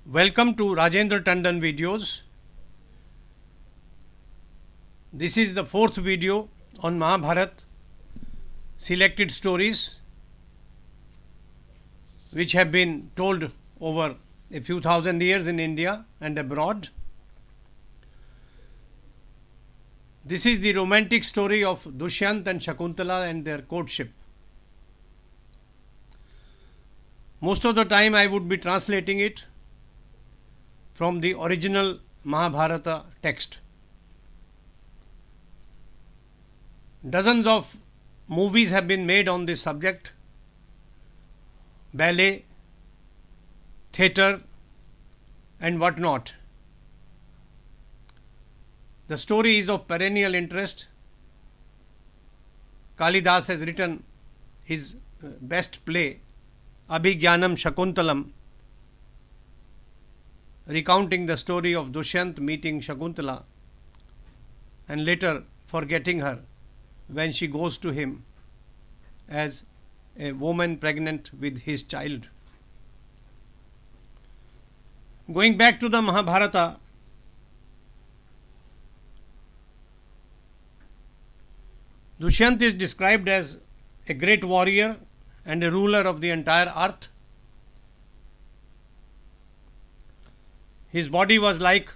Welcome to Rajendra Tandon videos. This is the fourth video on Mahabharata selected stories which have been told over a few thousand years in India and abroad. This is the romantic story of Dushyant and Shakuntala and their courtship. Most of the time I would be translating it from the original Mahabharata text. Dozens of movies have been made on this subject: ballet, theatre, and whatnot. The story is of perennial interest. Kalidas has written his best play, Abhigyanam Shakuntalam, recounting the story of Dushyant meeting Shakuntala and later forgetting her when she goes to him as a woman pregnant with his child. Going back to the Mahabharata, Dushyant is described as a great warrior and a ruler of the entire earth. His body was like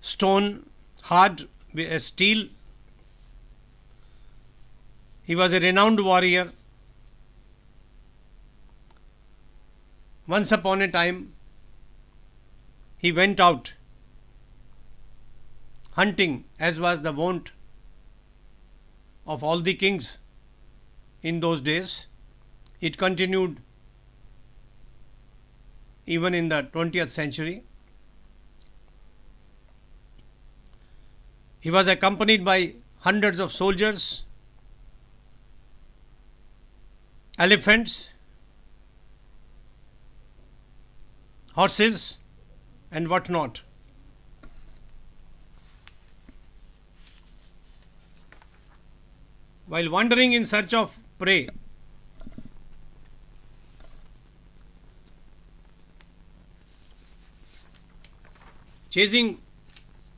stone, hard as steel. He was a renowned warrior. Once upon a time, he went out hunting, as was the wont of all the kings in those days. It continued even in the 20th century. He was accompanied by hundreds of soldiers, elephants, horses, and whatnot. While wandering in search of prey, chasing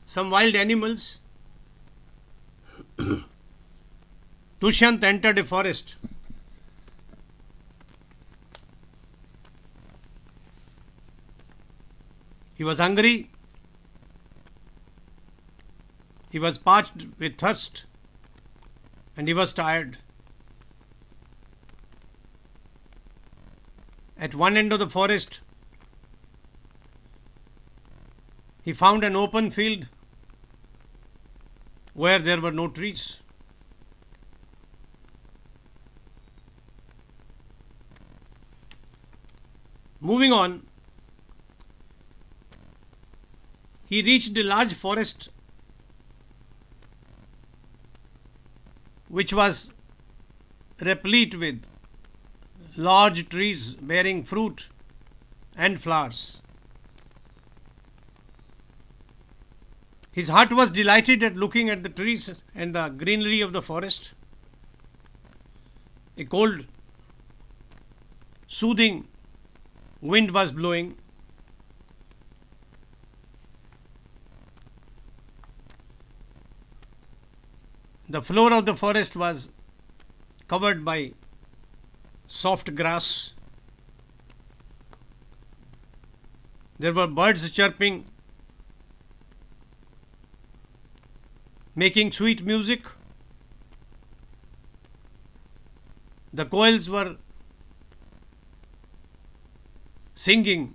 some wild animals, Dushyant entered a forest. He was hungry. He was parched with thirst, and he was tired. At one end of the forest, he found an open field where there were no trees. Moving on, he reached a large forest which was replete with large trees bearing fruit and flowers. His heart was delighted at looking at the trees and the greenery of the forest. A cold, soothing wind was blowing. The floor of the forest was covered by soft grass. There were birds chirping, making sweet music. The quails were singing,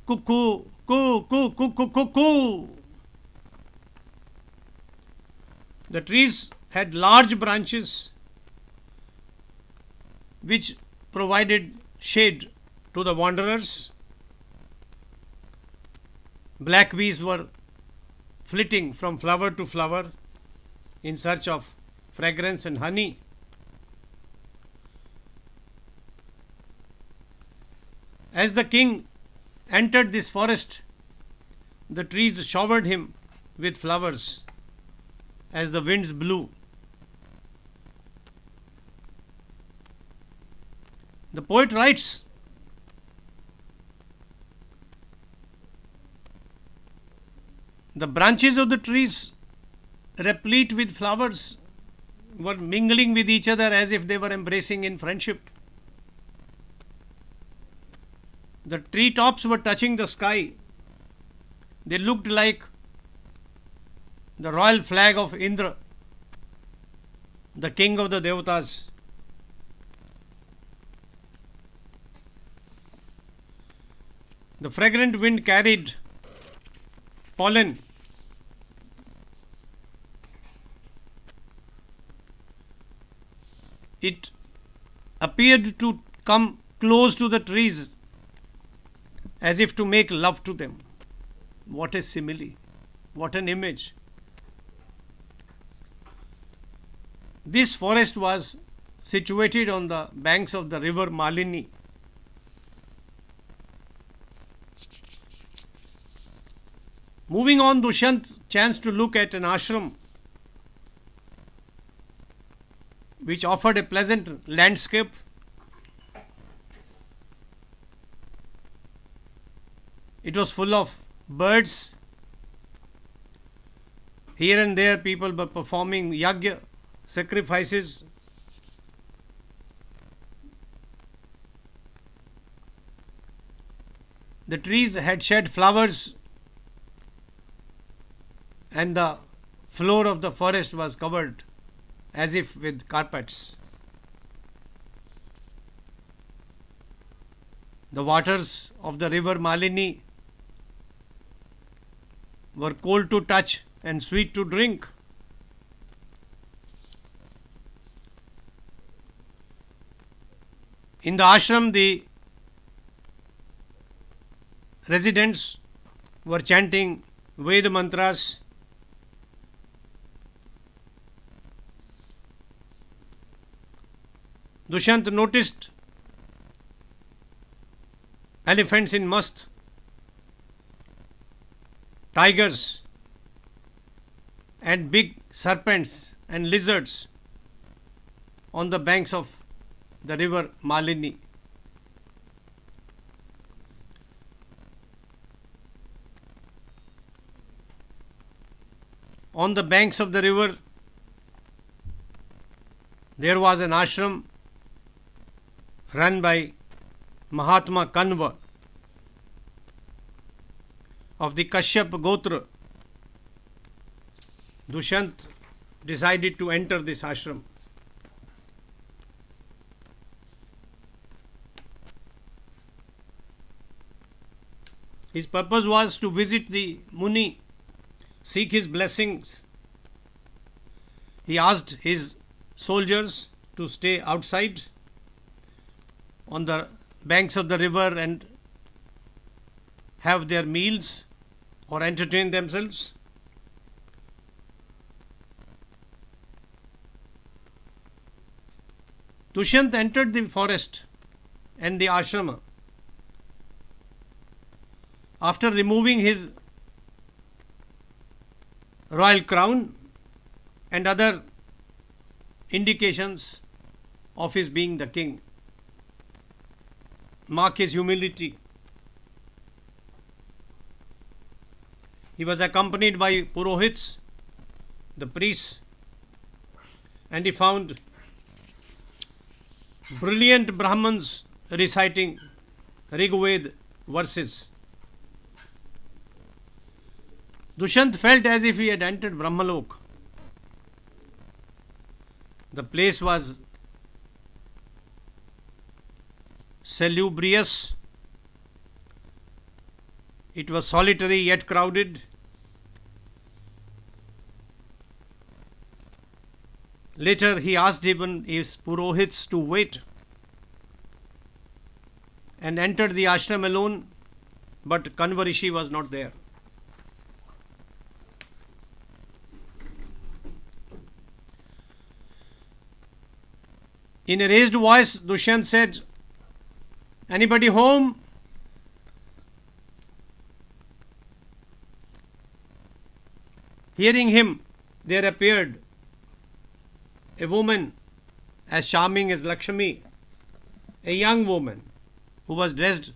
cuckoo, coo, coo, coo, coo, coo, coo. The trees had large branches which provided shade to the wanderers. Black bees were flitting from flower to flower in search of fragrance and honey. As the king entered this forest, the trees showered him with flowers as the winds blew. The poet writes, the branches of the trees, replete with flowers, were mingling with each other as if they were embracing in friendship. The tree tops were touching the sky. They looked like the royal flag of Indra, the king of the Devatas. The fragrant wind carried pollen. It appeared to come close to the trees as if to make love to them. What a simile! What an image! This forest was situated on the banks of the river Malini. Moving on, Dushyant chanced to look at an ashram which offered a pleasant landscape. It was full of birds. Here and there people were performing yagya, sacrifices. The trees had shed flowers and the floor of the forest was covered as if with carpets. The waters of the river Malini were cold to touch and sweet to drink. In the ashram, the residents were chanting Veda mantras. Dushyant noticed elephants in mast, tigers, and big serpents and lizards on the banks of the river Malini. On the banks of the river, there was an ashram run by Mahatma Kanva of the Kashyap Gotra. Dushyant decided to enter this ashram. His purpose was to visit the Muni, seek his blessings. He asked his soldiers to stay outside on the banks of the river and have their meals or entertain themselves. Dushyant entered the forest and the ashrama. After removing his royal crown and other indications of his being the king, mark his humility. He was accompanied by Purohits, the priests, and he found brilliant Brahmins reciting Rigved verses. Dushyant felt as if he had entered Brahmalok. The place was salubrious. It was solitary yet crowded. Later he asked even his Purohits to wait and entered the ashram alone, but Kanva Rishi was not there. In a raised voice, Dushyant said, "Anybody home?" Hearing him, there appeared a woman as charming as Lakshmi, a young woman who was dressed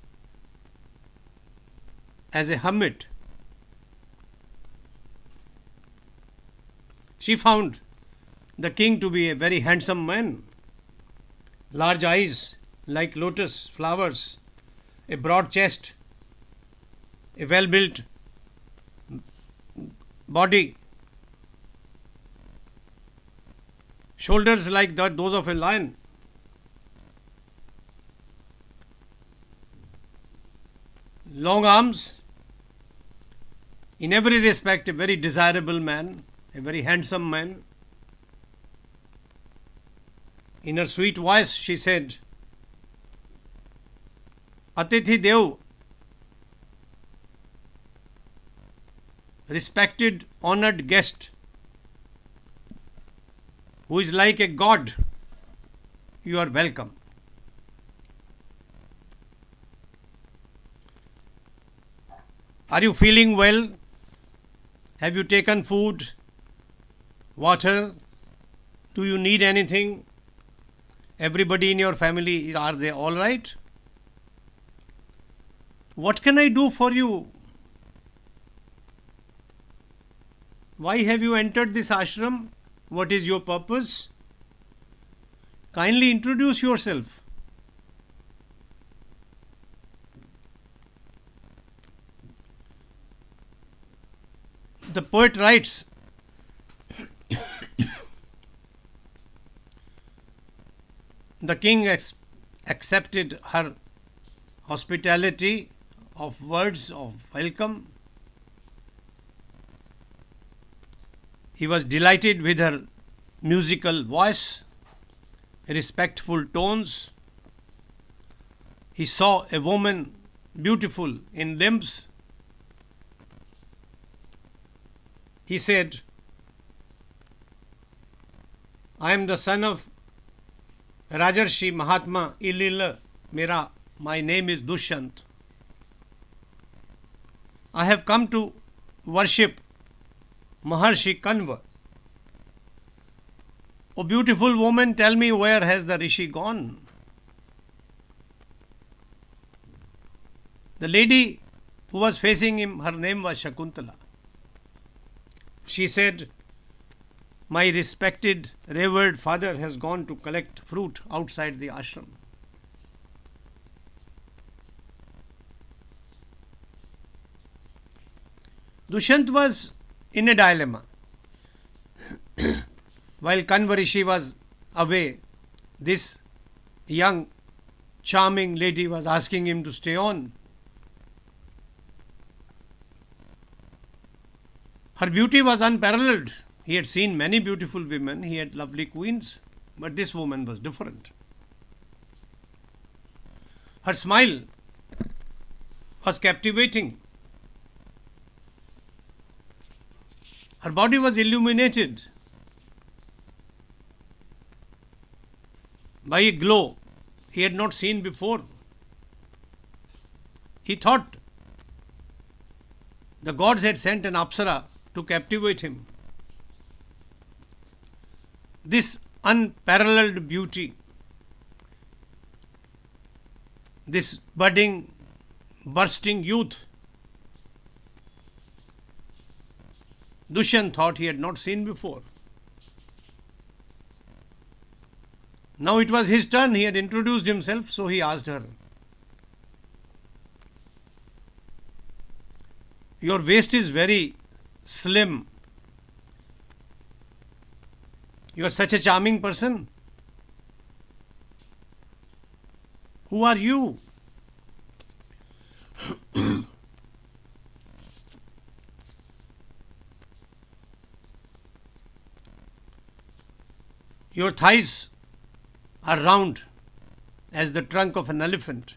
as a hermit. She found the king to be a very handsome man, large eyes like lotus flowers, a broad chest, a well-built body, shoulders like those of a lion, long arms, in every respect a very desirable man, a very handsome man. In her sweet voice she said, Atithi Dev, respected, honored guest, who is like a god, you are welcome. Are you feeling well? Have you taken food, water? Do you need anything? Everybody in your family, are they all right? What can I do for you? Why have you entered this ashram? What is your purpose? Kindly introduce yourself. The poet writes, the king accepted her hospitality of words of welcome. He was delighted with her musical voice, respectful tones. He saw a woman beautiful in limbs. He said, I am the son of Rajarshi Mahatma Illila. My name is Dushyant. I have come to worship Maharshi Kanva. O beautiful woman, tell me, where has the Rishi gone? The lady who was facing him, her name was Shakuntala. She said, my respected, revered father has gone to collect fruit outside the ashram. Dushyant was in a dilemma. While Kanva Rishi was away, this young, charming lady was asking him to stay on. Her beauty was unparalleled. He had seen many beautiful women, he had lovely queens, but this woman was different. Her smile was captivating. Her body was illuminated by a glow he had not seen before. He thought the gods had sent an apsara to captivate him. This unparalleled beauty, this budding, bursting youth, Dushyant thought he had not seen before. Now it was his turn. He had introduced himself, so he asked her, your waist is very slim. You are such a charming person. Who are you? Your thighs are round as the trunk of an elephant.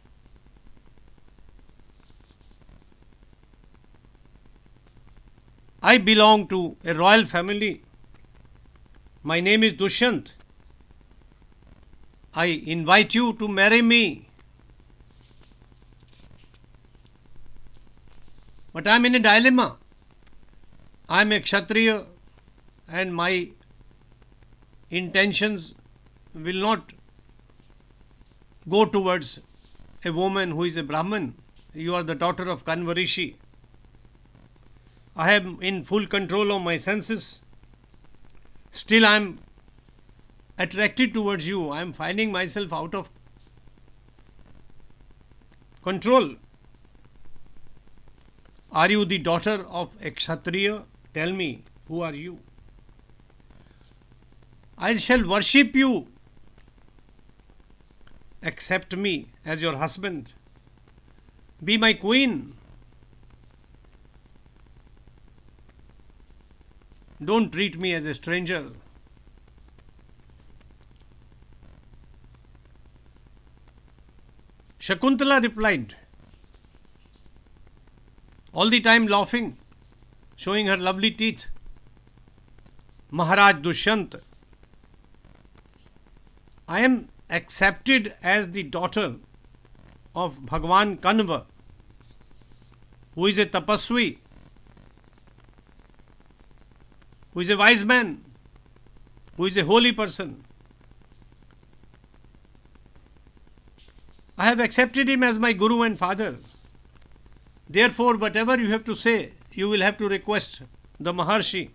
I belong to a royal family. My name is Dushyant. I invite you to marry me. But I am in a dilemma. I am a Kshatriya and my intentions will not go towards a woman who is a Brahman. You are the daughter of Kanva Rishi. I am in full control of my senses. Still I am attracted towards you. I am finding myself out of control. Are you the daughter of a Kshatriya? Tell me, who are you? I shall worship you. Accept me as your husband. Be my queen. Don't treat me as a stranger. Shakuntala replied, all the time laughing, showing her lovely teeth, Maharaj Dushyant, I am accepted as the daughter of Bhagwan Kanva, who is a tapasvi, who is a wise man, who is a holy person. I have accepted him as my guru and father. Therefore, whatever you have to say, you will have to request the Maharshi.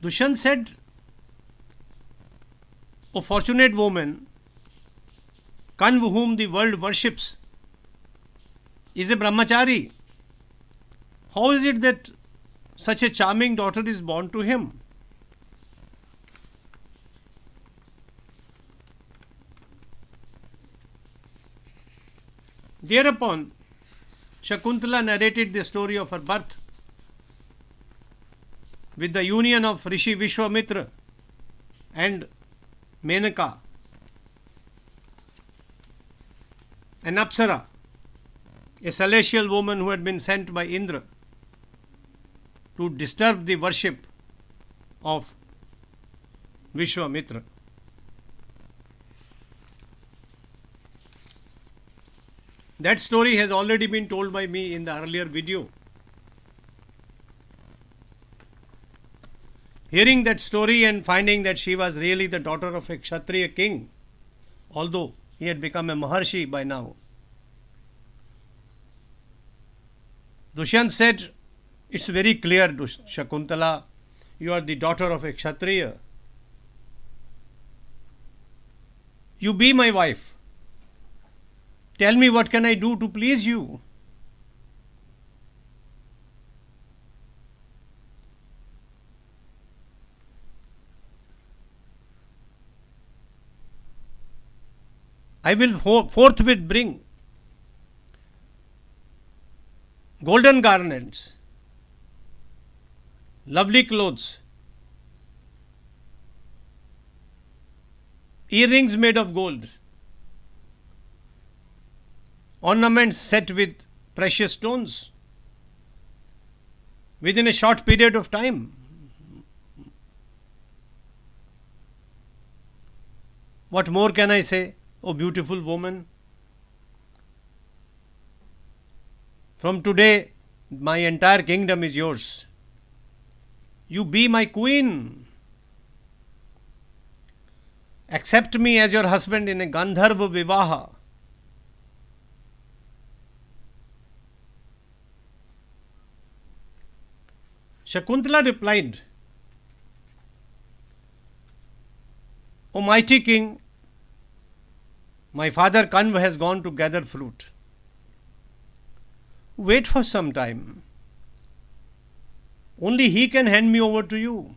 Dushyant said, O fortunate woman, Kanva, whom the world worships, is a brahmachari. How is it that such a charming daughter is born to him? Thereupon, Shakuntala narrated the story of her birth with the union of Rishi Vishwamitra and Menaka, an Apsara, a celestial woman who had been sent by Indra to disturb the worship of Vishwamitra. That story has already been told by me in the earlier video. Hearing that story and finding that she was really the daughter of a Kshatriya king, although he had become a Maharshi by now, Dushyant said, it's very clear, Shakuntala, you are the daughter of a Kshatriya. You be my wife. Tell me, what can I do to please you? I will forthwith bring golden garments, lovely clothes, earrings made of gold, ornaments set with precious stones within a short period of time. What more can I say, O beautiful woman? From today, my entire kingdom is yours. You be my queen. Accept me as your husband in a Gandharva Vivaha. Shakuntala replied, O mighty king, my father Kanva has gone to gather fruit. Wait for some time. Only he can hand me over to you.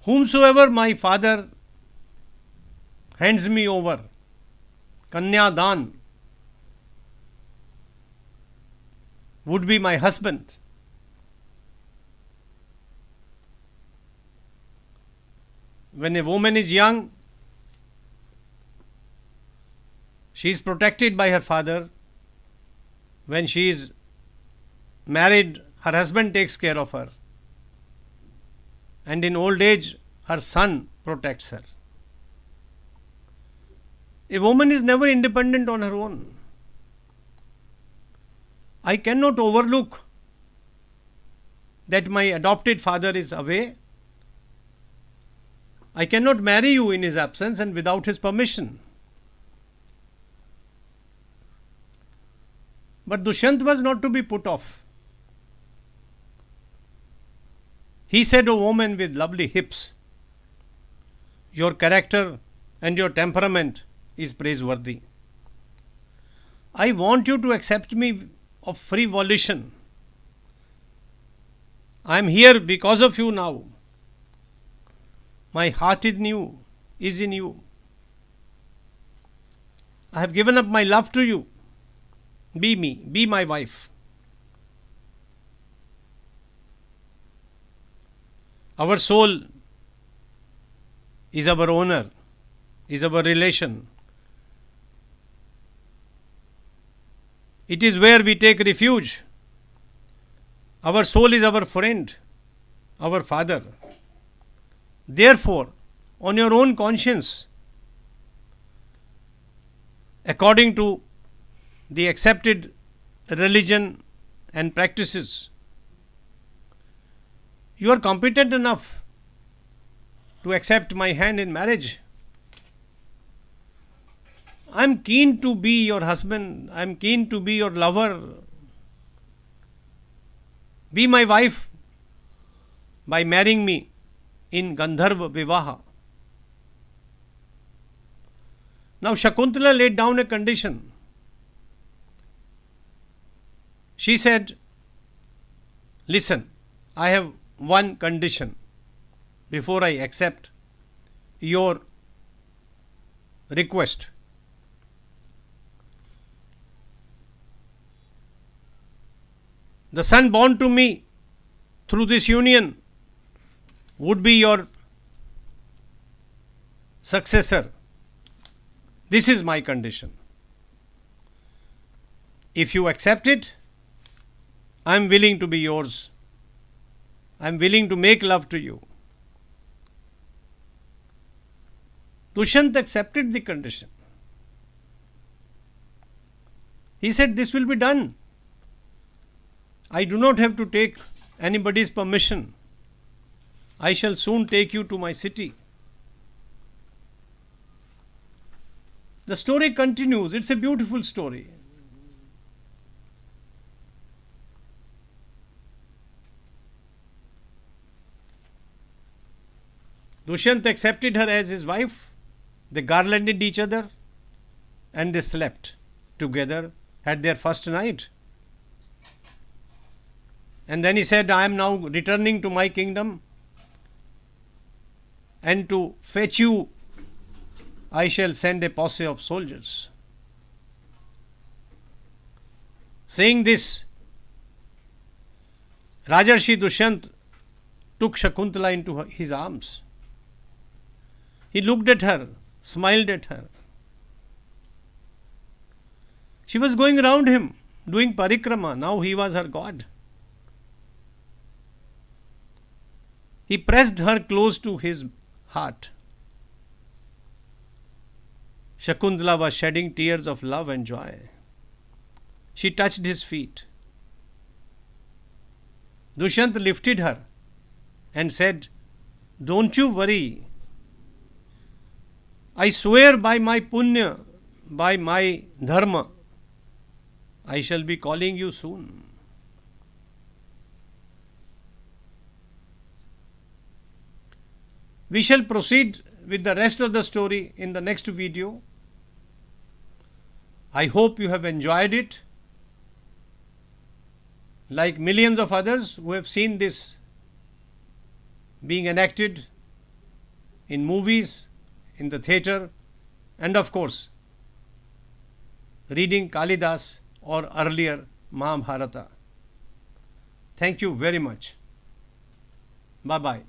Whomsoever my father hands me over, Kanya Dan, would be my husband. When a woman is young, she is protected by her father. When she is married, her husband takes care of her. And in old age, her son protects her. A woman is never independent on her own. I cannot overlook that my adopted father is away. I cannot marry you in his absence and without his permission. But Dushyant was not to be put off. He said, "O woman with lovely hips, your character and your temperament is praiseworthy. I want you to accept me of free volition. I am here because of you now. My heart is in you. I have given up my love to you. Be me, be my wife." Our soul is our owner, is our relation. It is where we take refuge. Our soul is our friend, our father. Therefore, on your own conscience, according to the accepted religion and practices, you are competent enough to accept my hand in marriage. I am keen to be your husband. I am keen to be your lover. Be my wife by marrying me in Gandharva Vivaha. Now Shakuntala laid down a condition. She said, "Listen, I have one condition before I accept your request. The son born to me through this union would be your successor. This is my condition. If you accept it, I am willing to be yours. I am willing to make love to you." Dushyant accepted the condition. He said, "This will be done. I do not have to take anybody's permission. I shall soon take you to my city." The story continues. It's a beautiful story. Dushyant accepted her as his wife. They garlanded each other and they slept together, had their first night. And then he said, "I am now returning to my kingdom, and to fetch you I shall send a posse of soldiers." Saying this, Rajarshi Dushyant took Shakuntala into his arms. He looked at her, smiled at her. She was going around him, doing parikrama. Now he was her god. He pressed her close to his heart. Shakuntala was shedding tears of love and joy. She touched his feet. Dushyant lifted her and said, "Don't you worry. I swear by my punya, by my dharma, I shall be calling you soon." We shall proceed with the rest of the story in the next video. I hope you have enjoyed it, like millions of others who have seen this being enacted in movies, in the theatre, and of course, reading Kalidas or earlier Mahabharata. Thank you very much. Bye-bye.